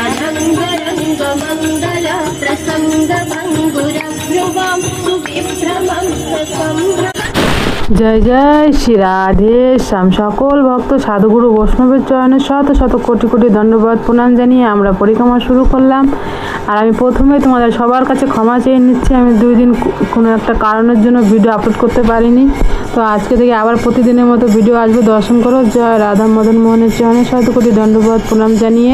असङ्गरङ्गमङ्गल प्रसङ्गभङ्गुरभ्रुवां सुविभ्रमं ससम्भ्रम। জয় জয় শ্রী রাধে শ্যাম। সকল ভক্ত সাধুগুরু বৈষ্ণবের চরণে শত শত কোটি কোটি দণ্ডবাদ প্রণাম জানিয়ে আমরা পরিক্রমা শুরু করলাম। আর আমি প্রথমে তোমাদের সবার কাছে ক্ষমা চেয়ে নিচ্ছি, আমি 2 দিন কোনো একটা কারণের জন্য ভিডিও আপলোড করতে পারিনি। তো আজকে থেকে আবার প্রতিদিনের মতো ভিডিও আসবে, দর্শন করো। জয় রাধা মদন মোহনের চরণে শত কোটি দণ্ডবাদ প্রণাম জানিয়ে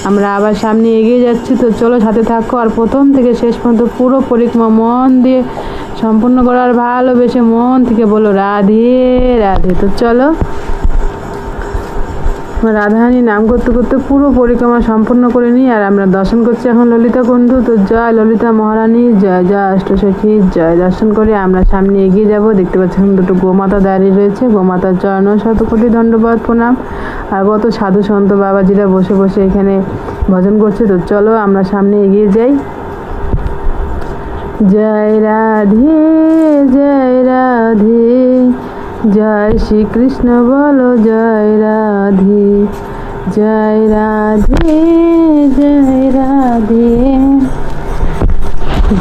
আমরা আবার সামনে এগিয়ে যাচ্ছি। তো চলো সাথে থাকো, আর প্রথম থেকে শেষ পর্যন্ত পুরো পরিক্রমা মন দিয়ে সম্পূর্ণ করার ভালোবেসে মন থেকে বলো রাধে রাধে। তো চলো রাধারানী নাম করতে করতে পুরো পরিক্রমা সম্পূর্ণ করে নিই। আর আমরা দর্শন করছি এখন ললিতা কুণ্ড। তো জয় ললিতা মহারানী, জয় জয় অষ্টসখী, জয়। দর্শন করে আমরা সামনে এগিয়ে যাব। দেখতে পাচ্ছি দুটো গোমাতা দাঁড়িয়ে রয়েছে, গোমাতার চরণ শত কোটি দণ্ডবাদ প্রণাম। আর কত সাধু সন্ত বাবাজিরা বসে বসে এখানে ভজন করছে। তো চলো আমরা সামনে এগিয়ে যাই। জয় রাধে জয় রাধে, জয় শ্রীকৃষ্ণ বলো জয় রাধে, জয় রাধে জয় রাধে,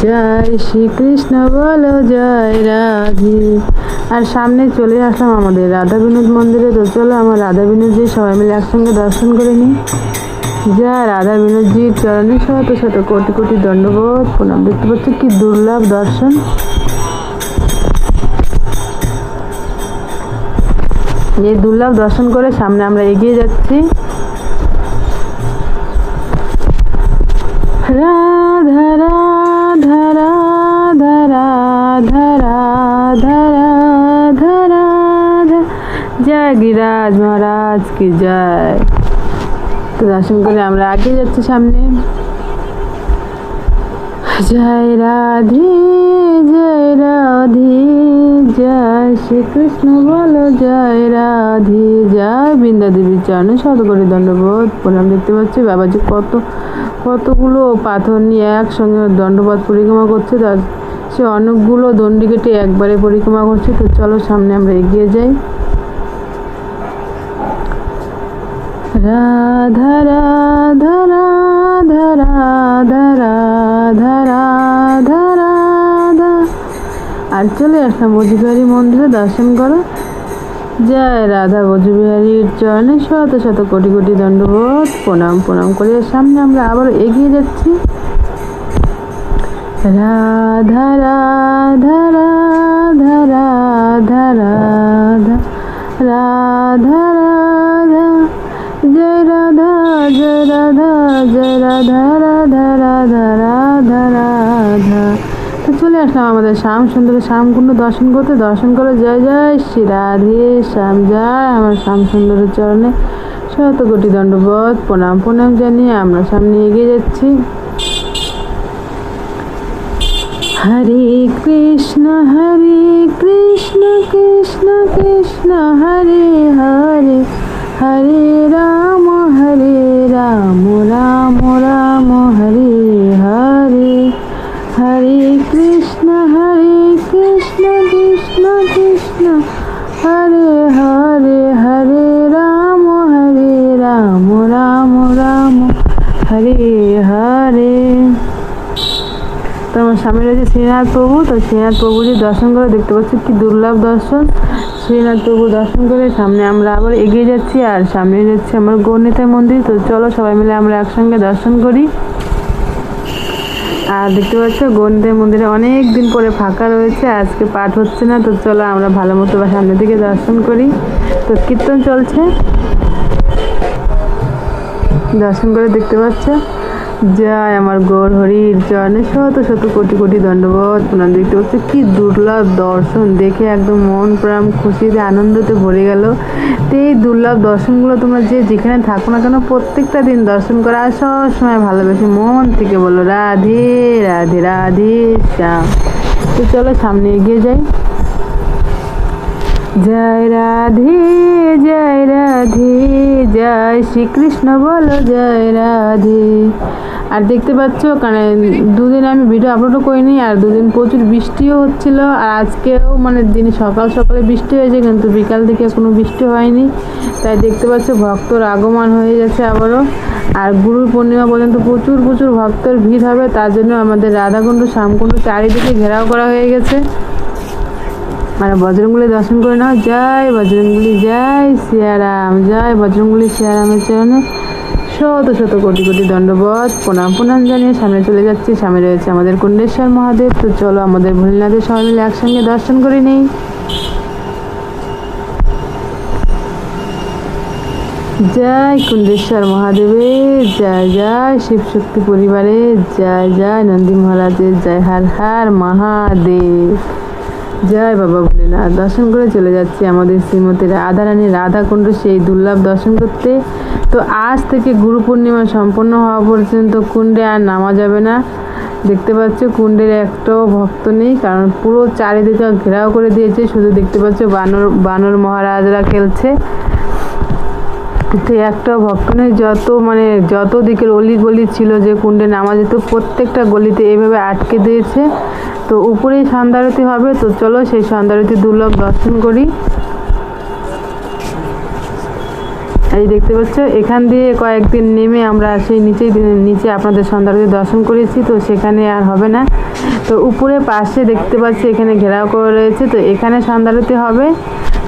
জয় শ্রীকৃষ্ণ বলো জয় রাধে। আর সামনে চলে আসলাম আমাদের রাধা বিনোদ মন্দিরে। তো চলো আমার রাধা বিনোদজি সবাই মিলে একসঙ্গে দর্শন করে নিই। জয় রাধা বিনোদজির চরণে শত শত কোটি কোটি দণ্ডবোধ প্রণাম। দেখতে পাচ্ছি কি দুর্লভ দর্শন। এই দুর্লভ দর্শন করে সামনে আমরা এগিয়ে যাচ্ছি। রাধা রাধা রাধা রাধা রাধা রাধা রাধা, জয় গিরিরাজ মহারাজ কি জয়। তো দর্শন করে আমরা এগিয়ে যাচ্ছি সামনে। জয় রাধে জয় রাধে, জয় শ্রীকৃষ্ণ বলো জয় রাধে, জয় বৃন্দা দেবীর চরণে শত কোটি দণ্ডবোধ প্রণাম। দেখতে পাচ্ছি বাবাজি কতগুলো পাথর নিয়ে একসঙ্গে দণ্ডবাদ পরিক্রমা করছে। তার সে অনেকগুলো দণ্ডি কেটে একবারে পরিক্রমা করছে। তো চলো সামনে আমরা এগিয়ে যাই। রাধা রাধা রাধা রাধা রাধা রাধা রাধা। আর চলে আসলাম বজবিহারী মন্দিরে, দর্শন করো। জয় রাধা বজবিহারীর চরণে শত শত কোটি কোটি দণ্ডবোধ প্রণাম প্রণাম করে সামনে আমরা আবার এগিয়ে যাচ্ছি। রাধা রাধা রাধা রাধা রাধা রাধা রাধা, জয় রাধা জয় রাধা জয় রাধা রাধা রাধা রাধা রাধা। তো চলে আসলাম আমাদের শ্যাম সুন্দর শ্যামকুণ্ড দর্শন করতে। দর্শন করো। জয় জয় শ্রী রাধে শ্যাম, জয় আমার শ্যাম সুন্দরের চরণে শত কোটি দণ্ডবোধ প্রণাম প্রণাম জানিয়ে আমরা সামনে এগিয়ে যাচ্ছি। হরে কৃষ্ণ কৃষ্ণ কৃষ্ণ হরে হরে, হরে রাম রাম রাম হরে হরে, হরে কৃষ্ণ কৃষ্ণ কৃষ্ণ হরে হরে, হরে রাম রাম রাম হরে হরে। তো আমার সামনে রয়েছে শ্রীনাথ প্রভু। তো শ্রীনাথ প্রভুজির দর্শন করে দেখতে পাচ্ছি কি দুর্লভ দর্শন। শ্রীনাথ প্রভু দর্শন করে সামনে আমরা আবার এগিয়ে যাচ্ছি। আর সামনে যাচ্ছে আমার গৌরনিতাই মন্দির। তো চলো সবাই মিলে আমরা একসঙ্গে দর্শন করি। আর দেখতে পাচ্ছ গৌরনিতাই মন্দিরে অনেক দিন পরে ফাঁকা রয়েছে, আজকে পাঠ হচ্ছে না। তো চলো আমরা ভালো মতো বা সামনে থেকে দর্শন করি। তো কীর্তন চলছে, দর্শন করে দেখতে পাচ্ছ। জয় আমার গৌর হরির চরণে শত শত কোটি কোটি দণ্ডবোধ প্রণাম। দেখতে পাচ্ছি কি দুর্লভ দর্শন, দেখে একদম মন প্রাণ খুশিতে আনন্দতে ভরে গেল। তো এই দুর্লভ দর্শনগুলো তোমরা যে যেখানে থাকো না কেন প্রত্যেকটা দিন দর্শন করা সব সময় ভালোবেসে মন থেকে বলো রাধে রাধে রাধে শ্যাম। তো চলো সামনে এগিয়ে যাই। জয় রাধে জয় রাধে, জয় শ্রীকৃষ্ণ বলো জয় রাধে। আর দেখতে পাচ্ছ কারণ দুদিন আমি ভিডিও আপলোডও করিনি, আর দুদিন প্রচুর বৃষ্টিও হচ্ছিল, আর আজকেও মানে দিন সকাল সকালে বৃষ্টি হয়েছে, কিন্তু বিকাল থেকে কোনো বৃষ্টি হয়নি। তাই দেখতে পাচ্ছ ভক্তর আগমন হয়ে গেছে আবারও। আর গুরু পূর্ণিমা পর্যন্ত প্রচুর প্রচুর ভক্তের ভিড় হবে, তার জন্য আমাদের রাধাকুণ্ড শ্যামকুণ্ড চারিদিকে ঘেরাও করা হয়ে গেছে। আর বজরংবলী দর্শন করে নাও। জয় বজরংবলী, জয় সিয়ারাম, জয় বজরংবলী সিয়ারামের চরণে শত শত কোটি কোটি দণ্ডবত প্রণাম প্রণাম জানিয়ে সামনে চলে যাচ্ছি। সামনে রয়েছে আমাদের কুণ্ডেশ্বর মহাদেব। তো চলো আমাদের ভোলেনাথের সবাই মিলে একসঙ্গে দর্শন করে নেই। জয় কুণ্ডেশ্বর মহাদেবের জয়, জয় শিবশক্তি পরিবারের জয়, জয় নন্দী মহারাজের জয়, হর হর মহাদেব, জয় বাবা ভোলেনাথ। দর্শন করে চলে যাচ্ছি আমাদের শ্রীমতী রাধারানী রাধাকুণ্ড সেই দুর্লভ দর্শন করতে। তো আজ থেকে গুরু পূর্ণিমা সম্পন্ন হওয়া পর্যন্ত কুণ্ডে আর নামা যাবে না। দেখতে পাচ্ছ কুণ্ডের একটাও ভক্ত নেই, কারণ পুরো চারিদিকে ঘেরাও করে দিয়েছে। শুধু দেখতে পাচ্ছ বানর মহারাজরা খেলছে, তো একটাও ভক্ত নেই। যত দিকের অলি গলি ছিল যে কুণ্ডে নামা যেত, প্রত্যেকটা গলিতে এইভাবে আটকে দিয়েছে। তো উপরেই সন্ধ্যারতি হবে, তো চলো সেই সন্ধ্যারতি দুর্লভ দর্শন করি। এই দেখতে পাচ্ছ এখান দিয়ে কয়েকদিন নেমে আমরা সেই নিচে আপনাদের সন্ধ্যারতি দর্শন করেছি, তো সেখানে আর হবে না। তো উপরে পাশে দেখতে পাচ্ছি এখানে ঘেরাও করে রয়েছে, তো এখানে সন্ধ্যারতি হবে।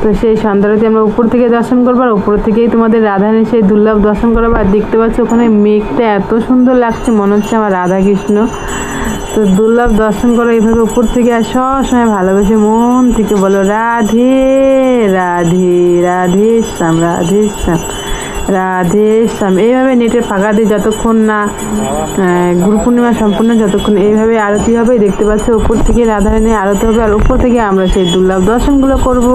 তো সেই সন্ধ্যারতি আমরা উপর থেকে দর্শন করবো, আর উপর থেকেই তোমাদের রাধারানী সেই দুর্লভ দর্শন করবো। আর দেখতে পাচ্ছ ওখানে মেঘটা এত সুন্দর লাগছে, মনে হচ্ছে আমার রাধা কৃষ্ণ। তো দুর্লভ দর্শন করো এইভাবে উপর থেকে, আর সবসময় ভালোবেসে মন থেকে বলো রাধে রাধে, রাধে শ্যাম, রাধে শ্যাম, রাধে শ্যাম। এইভাবে নেটে ফাঁকা দিয়ে যতক্ষণ না গুরু পূর্ণিমা সম্পূর্ণ, যতক্ষণ এইভাবে আরতি হবে। দেখতে পাচ্ছ উপর থেকে রাধারানী আরতি হবে, আর উপর থেকে আমরা সেই দুর্লভ দর্শনগুলো করব।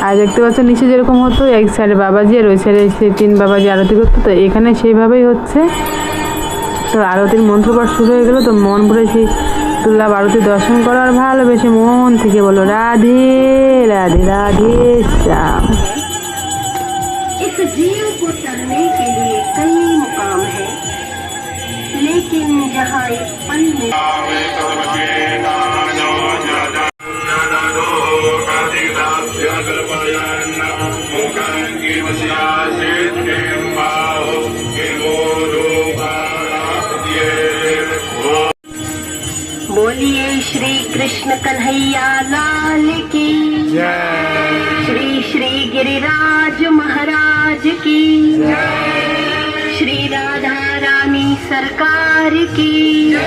আর দেখতে পাচ্ছ নিচে যেরকম হতো, এক সাইডে বাবাজি আর ওই সাইডে সেই তিন বাবাজি আরতি করতো, তো এখানে সেইভাবেই হচ্ছে। তো আরতির মন্ত্রপাঠ শুরু হয়ে গেল, তো মন ভরে সেই দুর্লভ আরতি দর্শন করার ভালোবেসে মন থেকে বলো রাধে রাধে, রাধে শ্যাম। इस जीव को चलने के लिए कई मुकाम है, लेकिन जहाँ एक पल में बोलिए श्री कृष्ण कन्हैया लाल की जय, श्री श्री गिरिराज महाराज की जय, श्री राधा रानी सरकार की जय,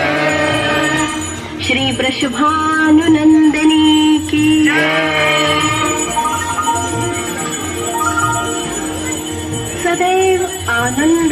श्री वृषभानुनंदिनी की जय। सदैव आनंद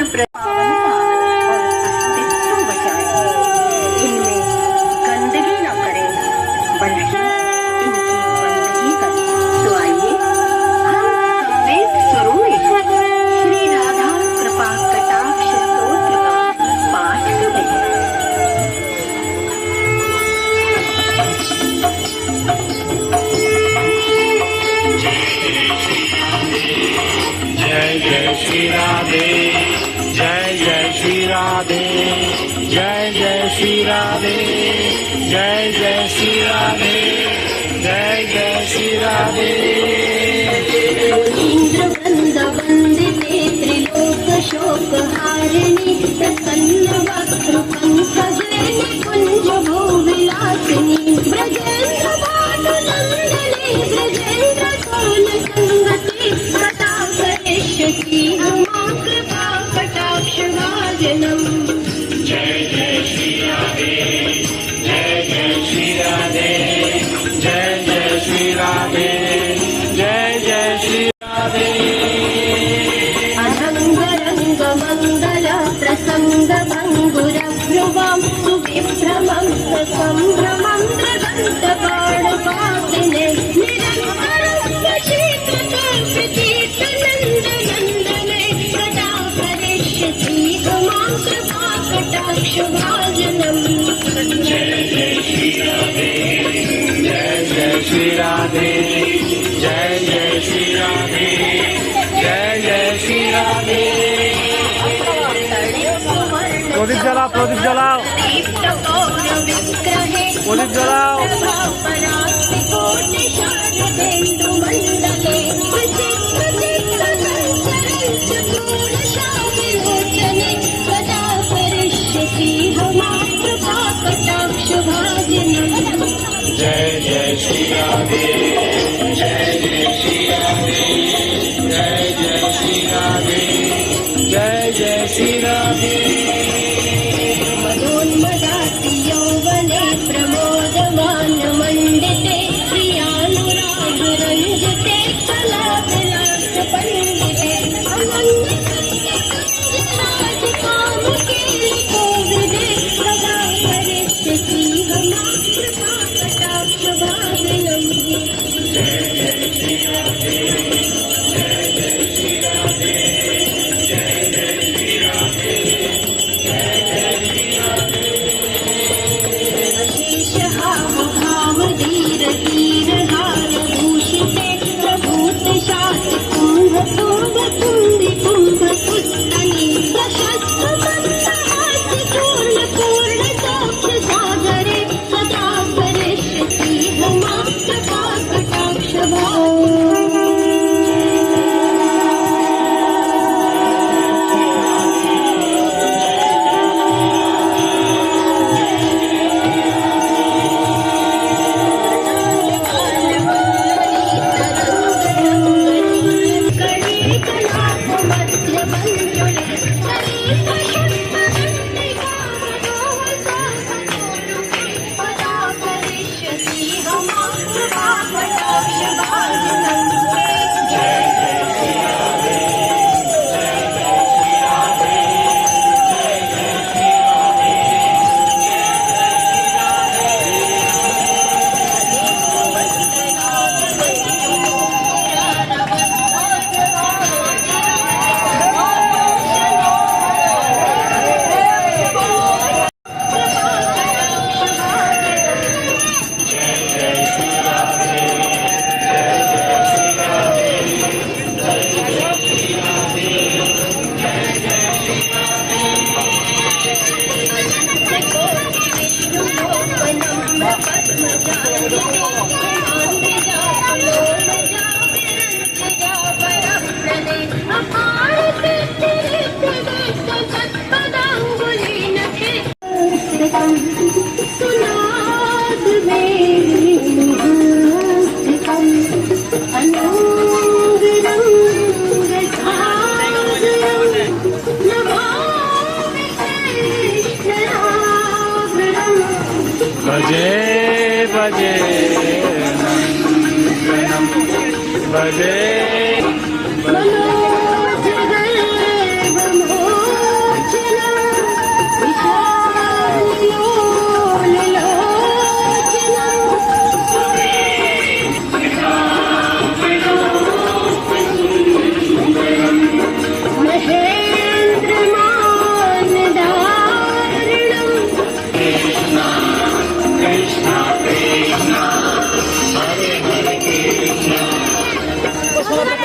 श्री राधे, जय जय श्री राधे, जय जय श्री राधे, जय जय श्री राधे, जय जय श्री राधे। इंद्रवृंद वंदिते त्रिलोक शोक हारिणी, प्रसन्न वक्त्र पंकजनि कुंज भो विलासिनी, ब्रजेंद्र भानुनंदिनी, ब्रजेंद्र सोल संगति, कटाक्ष करिष्यति मम कृपा कटाक्ष भाजनम्। जय जय श्री राधे, जय जय श्री राधे, जय जय श्री राधे, जय जय श्री राधे। अनंग रंग मंगल प्रसंग भंगुर भ्रुवं सुविभ्रमं संभ्रमं मृदंत बाणपातिने, निरंतरं वशीकृत प्रतीत नंद नंदने, कटा करिष्यति मम कृपा कटाक्ष भाजनम्। जय जय श्री राधे, जय जय श्री राधे, जय जय প্রদীপ জ্বালাও, প্রদীপ জ্বালাও, প্রদীপ জ্বালাও। जय जय श्री राधे, जय जय श्री राधे, जय जय श्री राधे, जय जय श्री राधे। मदोन्मदाति यौवने प्रमोदमान मण्डिते प्रियानुराग रञ्जिते कलाविलास पण्डिते कामके कोविदे सदा करिष्यति कृपा कटाक्ष भाविनम्। जय जय श्री राधे, जय जय श्री राधे, जय जय श्री राधे, जय जय श्री राधे। शेषहाव भाव धीर धीर हार भूषिते प्रभूत शात कुंभ कुंभ कुंडी कुंभ पुस्तनी शस्त्र मंदहास चूर्ण पूर्ण साक्ष सागरे सदा करिष्यति हमा कृपा कटाक्ष भाव। भजे भजे नन्दनम्, भजे Krishna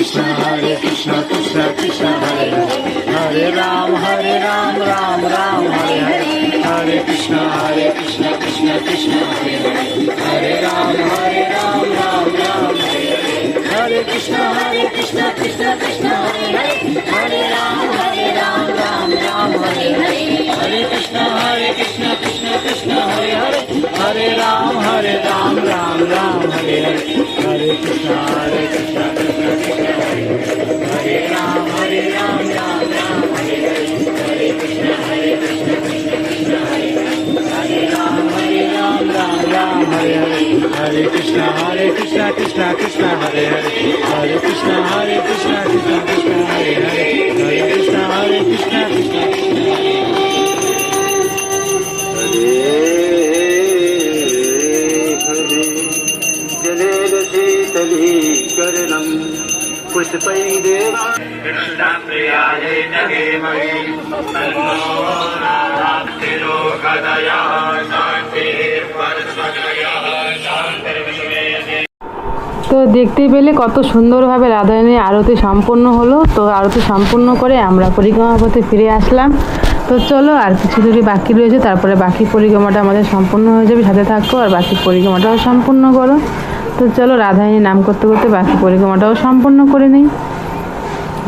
Krishna Krishna Krishna Hare Hare, Hare Ram Ram Ram Hare Hare, Hare Krishna Krishna Krishna Hare Hare, Hare Ram Ram Ram Hare Hare, Hare Krishna Krishna Krishna Hare Hare, Hare Ram Ram Ram Hare Hare, Hare Krishna Krishna Krishna Hare Hare, Hare Ram Ram Ram Hare Hare, Hare Krishna Krishna Krishna Hare Hare, Hare Ram Ram Ram Hare Hare, Hare Krishna Krishna Krishna Hare Hare, Hare Ram Ram Ram Hare Hare, Hare Krishna Krishna Krishna Hare Hare, Hare Krishna Krishna Krishna Hare Hare, Hare Krishna Krishna Krishna Hare Hare. शीतलीकरणं पुष्पैरेवा कृष्णप्रियायै नगेमहि तन्नो नारायणोकदयः शान्तिर्परस्वगयः शान्तिर्विश्वे। তো দেখতে পেলে কত সুন্দরভাবে রাধারানীর আরতি সম্পূর্ণ হলো। তো আরতি সম্পূর্ণ করে আমরা পরিক্রমা পথে ফিরে আসলাম। তো চলো আর কিছু দূরই বাকি রয়েছে, তারপরে বাকি পরিক্রমাটা আমাদের সম্পূর্ণ হয়ে যাবে। সাথে থাকো আর বাকি পরিক্রমাটাও সম্পূর্ণ করো। তো চলো রাধারানীর নাম করতে করতে বাকি পরিক্রমাটাও সম্পূর্ণ করে নিই।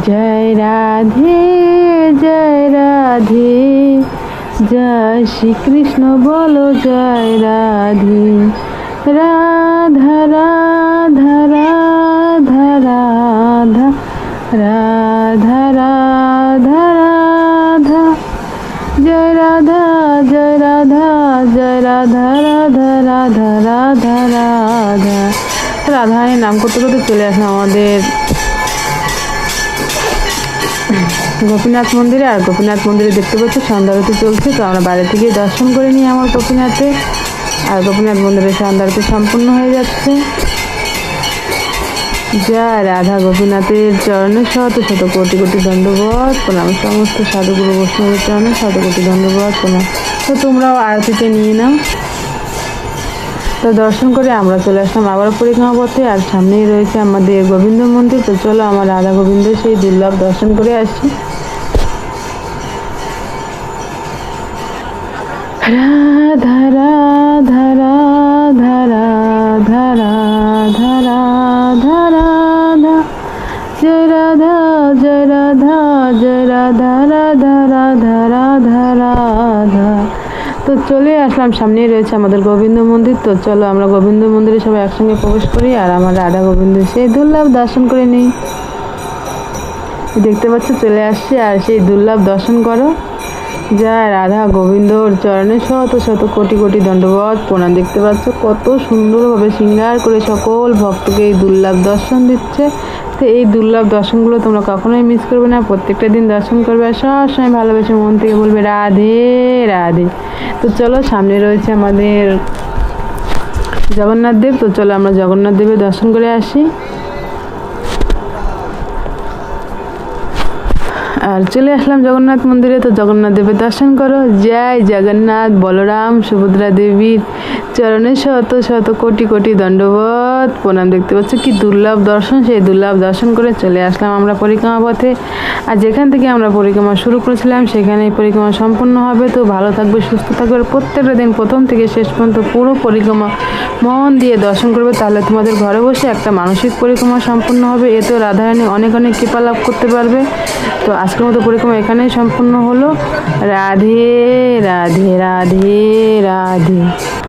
জয় রাধে জয় রাধে, জয় শ্রীকৃষ্ণ বলো জয় রাধে, রাধা রাধা রাধা রাধা রাধা রাধা রাধা, জয় রাধা জয় রাধা জয় রাধা রাধা রাধা রাধা রাধা। রাধারানীর নাম করতে করতে চলে আসলাম আমাদের গোপীনাথ মন্দিরে। আর গোপীনাথ মন্দিরে দেখতে পাচ্ছি সন্ধ্যা আরতি চলছে। তো আমরা বাইরে থেকে দর্শন করে নিই আমার গোপীনাথে। আর গোপীনাথ মন্দিরে সন্ধ্যা আরতি সম্পূর্ণ হয়ে যাচ্ছে। জয় রাধা, গোপীনাথের চরণে শত শত কোটি কোটি দণ্ডবত প্রণাম, সমস্ত সাধুগুরু বৈষ্ণবের চরণে শত কোটি দণ্ডবত প্রণাম। তো তোমরাও আরতিতে নিয়ে নাও। তো দর্শন করে আমরা চলে আসলাম আবার পরিক্রমা পথে। আর সামনেই রয়েছে আমাদের গোবিন্দ মন্দির। তো চলো আমার রাধা গোবিন্দ সেই দুর্লভ দর্শন করে আসি। রাধা রাধা রাধা রাধা রাধা রাধা রাধা, জয় রাধা জয় রাধা জয় রাধা রাধা রাধা রাধা রাধা। তো চলে আসলাম, সামনেই রয়েছে আমাদের গোবিন্দ মন্দির। তো চলো আমরা গোবিন্দ মন্দিরে সবাই একসঙ্গে প্রবেশ করি আর আমার রাধা গোবিন্দ সেই দুর্লভ দর্শন করে নিই। দেখতে পাচ্ছ চলে আসছে, আর সেই দুর্লভ দর্শন করো। জয় রাধা গোবিন্দর চরণে শত শত কোটি কোটি দণ্ডবত প্রণাম। দেখতে পাচ্ছ কত সুন্দরভাবে শৃঙ্গার করে সকল ভক্তকে এই দুর্লভ দর্শন দিচ্ছে। তো এই দুর্লভ দর্শনগুলো তোমরা কখনোই মিস করবে না, প্রত্যেকটা দিন দর্শন করবে আর সবসময় ভালোবেসে মন থেকে বলবে রাধে রাধে। তো চলো সামনে রয়েছে আমাদের জগন্নাথ দেব। তো চলো আমরা জগন্নাথ দেবের দর্শন করে আসি। আর চলে আসলাম জগন্নাথ মন্দিরে। তো জগন্নাথ দেবের দর্শন করো। জয় জগন্নাথ, বলরাম সুভদ্রা দেবীর চরণে শত শত কোটি কোটি দণ্ডবত প্রণাম। দেখতে পাচ্ছ কি দুর্লভ দর্শন, সেই দুর্লভ দর্শন করে চলে আসলাম আমরা পরিক্রমা পথে। আর যেখান থেকে আমরা পরিক্রমা শুরু করেছিলাম সেখানে পরিক্রমা সম্পূর্ণ হবে। তো ভালো থাকবে, সুস্থ থাকবে, আর প্রত্যেকটা দিন প্রথম থেকে শেষ পর্যন্ত পুরো পরিক্রমা মন দিয়ে দর্শন করবে। তাহলে তোমাদের ঘরে বসে একটা মানসিক পরিক্রমা সম্পূর্ণ হবে। এতেও রাধারানী অনেক অনেক কৃপা লাভ করতে পারবে। তো আজকের মতো পরিক্রমা এখানেই সম্পূর্ণ হলো। রাধে রাধে রাধে রাধে।